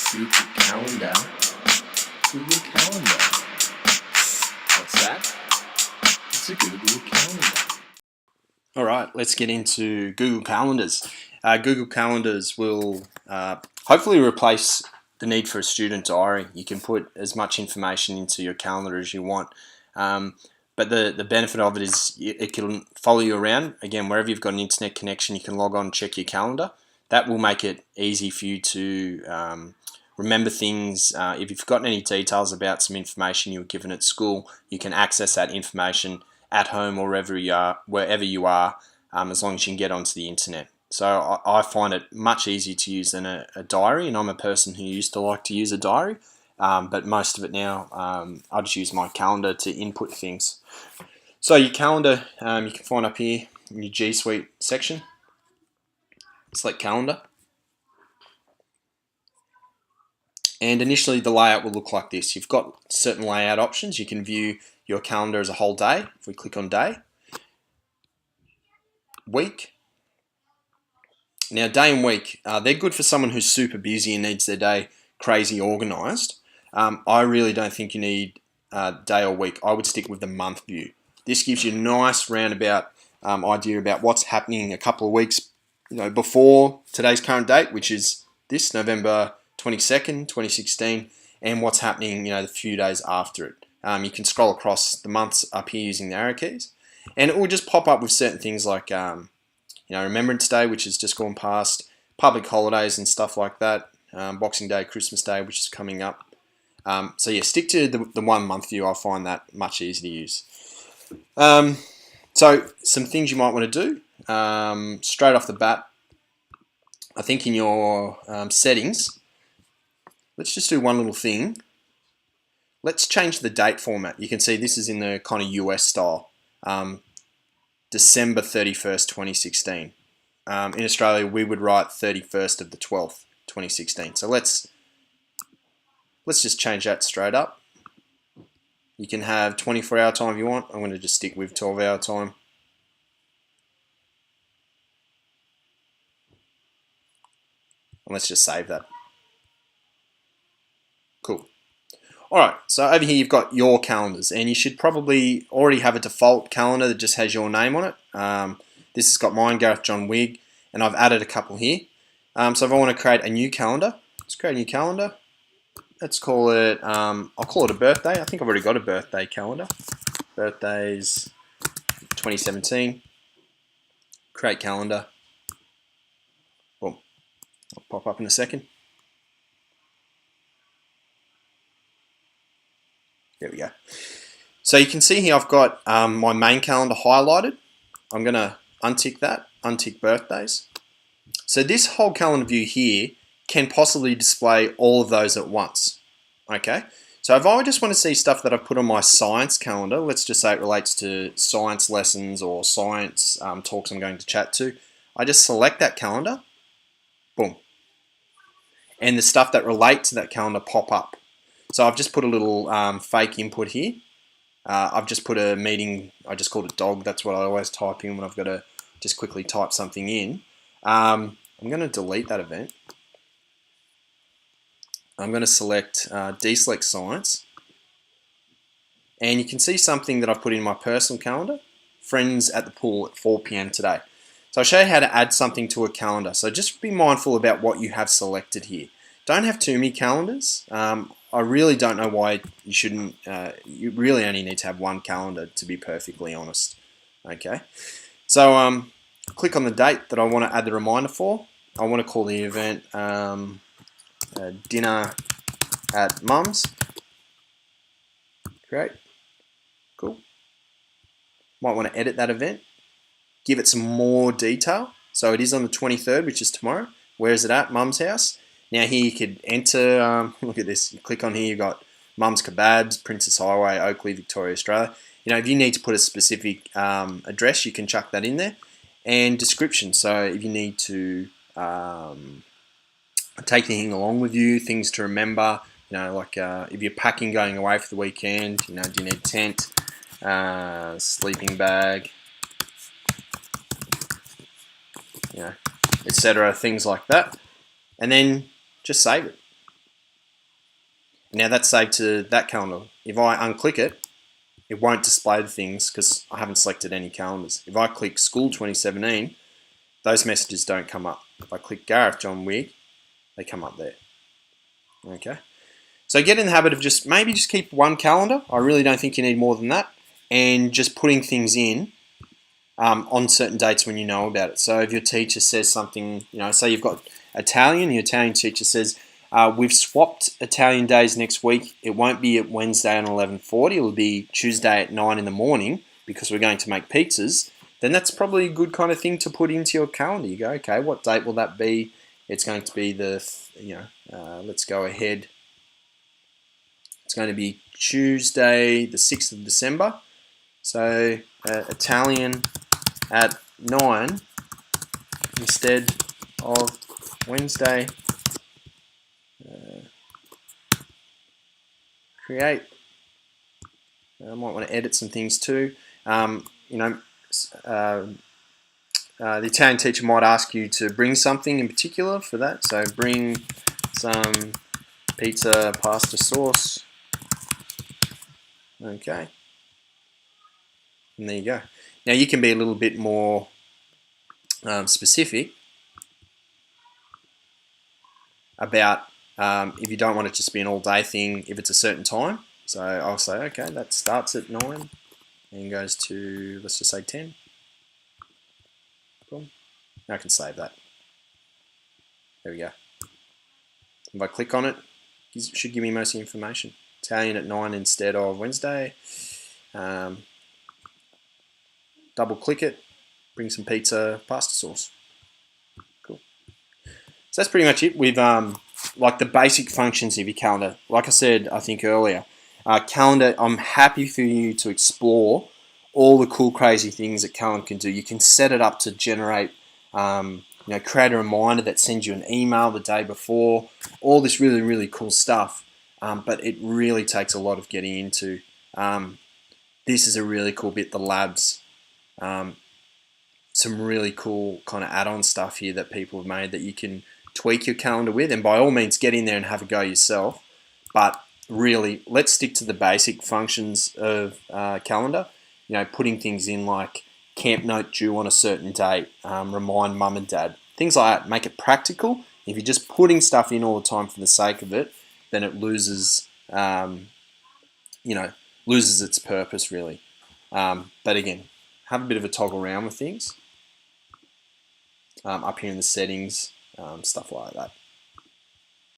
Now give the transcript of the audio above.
Secret calendar. Google Calendar. What's that? It's a Google Calendar. All right, let's get into Google Calendars. Google Calendars will hopefully replace the need for a student diary. You can put as much information into your calendar as you want. But the benefit of it is it can follow you around. Again, wherever you've got an internet connection, you can log on and check your calendar. That will make it easy for you to remember things. If you've forgotten any details about some information you were given at school, you can access that information at home or wherever you are, as long as you can get onto the internet. So I find it much easier to use than a diary, and I'm a person who used to like to use a diary, but most of it now, I just use my calendar to input things. So your calendar, you can find up here in your G Suite section. Select calendar. And initially the layout will look like this. You've got certain layout options. You can view your calendar as a whole day. If we click on day, week. Now day and week, they're good for someone who's super busy and needs their day crazy organized. I really don't think you need day or week. I would stick with the month view. This gives you a nice roundabout idea about what's happening a couple of weeks before today's current date, which is this November 22nd, 2016, and what's happening the few days after it. You can scroll across the months up here using the arrow keys, and it will just pop up with certain things like Remembrance Day, which has just gone past, public holidays and stuff like that, Boxing Day, Christmas Day, which is coming up. So yeah, stick to the 1 month view. I find that much easier to use. So some things you might want to do straight off the bat. I think in your settings, let's just do one little thing. Let's change the date format. You can see this is in the kind of US style. December 31st, 2016. In Australia, we would write 31st of the 12th, 2016. So let's just change that straight up. You can have 24-hour time if you want. I'm going to just stick with 12-hour time. And let's just save that. Cool. Alright, so over here you've got your calendars, and you should probably already have a default calendar that just has your name on it. This has got mine, Gareth John Wigg, and I've added a couple here. So if I want to create a new calendar, let's create a new calendar. Let's call it, I'll call it a birthday. I think I've already got a birthday calendar. Birthdays 2017. Create calendar. Boom. I'll pop up in a second. There we go. So you can see here I've got my main calendar highlighted. I'm going to untick that, untick birthdays. So this whole calendar view here can possibly display all of those at once. Okay, so if I just want to see stuff that I've put on my science calendar, let's just say it relates to science lessons or science talks I'm going to chat to, I just select that calendar, boom. And the stuff that relate to that calendar pop up. So I've just put a little fake input here. I've just put a meeting, I just called it dog, that's what I always type in when I've got to just quickly type something in. I'm going to delete that event. I'm going to select deselect science. And you can see something that I've put in my personal calendar, friends at the pool at 4 p.m. today. So I'll show you how to add something to a calendar. So just be mindful about what you have selected here. Don't have too many calendars. I really don't know why you shouldn't. You really only need to have one calendar, to be perfectly honest. Okay, so click on the date that I want to add the reminder for. I want to call the event dinner at Mum's. Great, cool. Might want to edit that event, give it some more detail. So it is on the 23rd, which is tomorrow. Where is it at? Mum's house. Now here you could enter, look at this, you click on here, you've got Mum's Kebabs, Princess Highway, Oakley, Victoria, Australia. If you need to put a specific address, you can chuck that in there. And description, so if you need to take anything along with you, things to remember, like if you're packing going away for the weekend, do you need a tent, sleeping bag, etc., things like that. And then just save it. Now that's saved to that calendar. If I unclick it, it won't display the things because I haven't selected any calendars. If I click School 2017, those messages don't come up. If I click Gareth John Wigg, they come up there. Okay. So get in the habit of maybe just keep one calendar. I really don't think you need more than that. And just putting things in on certain dates when you know about it. So if your teacher says something, say you've got Italian, your Italian teacher says, we've swapped Italian days next week. It won't be at Wednesday at 11:40. It'll be Tuesday at 9 in the morning because we're going to make pizzas. Then that's probably a good kind of thing to put into your calendar. You go, okay, what date will that be? It's going to be let's go ahead. It's going to be Tuesday, the 6th of December. So Italian at 9 instead of Wednesday. Create. I might want to edit some things too. The Italian teacher might ask you to bring something in particular for that. So bring some pizza pasta sauce. Okay. And there you go. Now you can be a little bit more specific about if you don't want it to just be an all-day thing, if it's a certain time. So I'll say, okay, that starts at 9 and goes to, let's just say 10. Cool. Now I can save that. There we go. If I click on it, it should give me most of the information. Italian at 9 instead of Wednesday. Double click it, bring some pizza pasta sauce. Cool. So that's pretty much it with like the basic functions of your calendar. Like I said, I think earlier, calendar, I'm happy for you to explore all the cool, crazy things that calendar can do. You can set it up to generate, create a reminder that sends you an email the day before, all this really, really cool stuff. But it really takes a lot of getting into. This is a really cool bit, the labs. Some really cool kind of add-on stuff here that people have made that you can tweak your calendar with, and by all means get in there and have a go yourself, but really let's stick to the basic functions of calendar. Putting things in like camp note due on a certain date, remind mum and dad, things like that. Make it practical. If you're just putting stuff in all the time for the sake of it, then it loses loses its purpose really. But again, have a bit of a toggle around with things up here in the settings, stuff like that.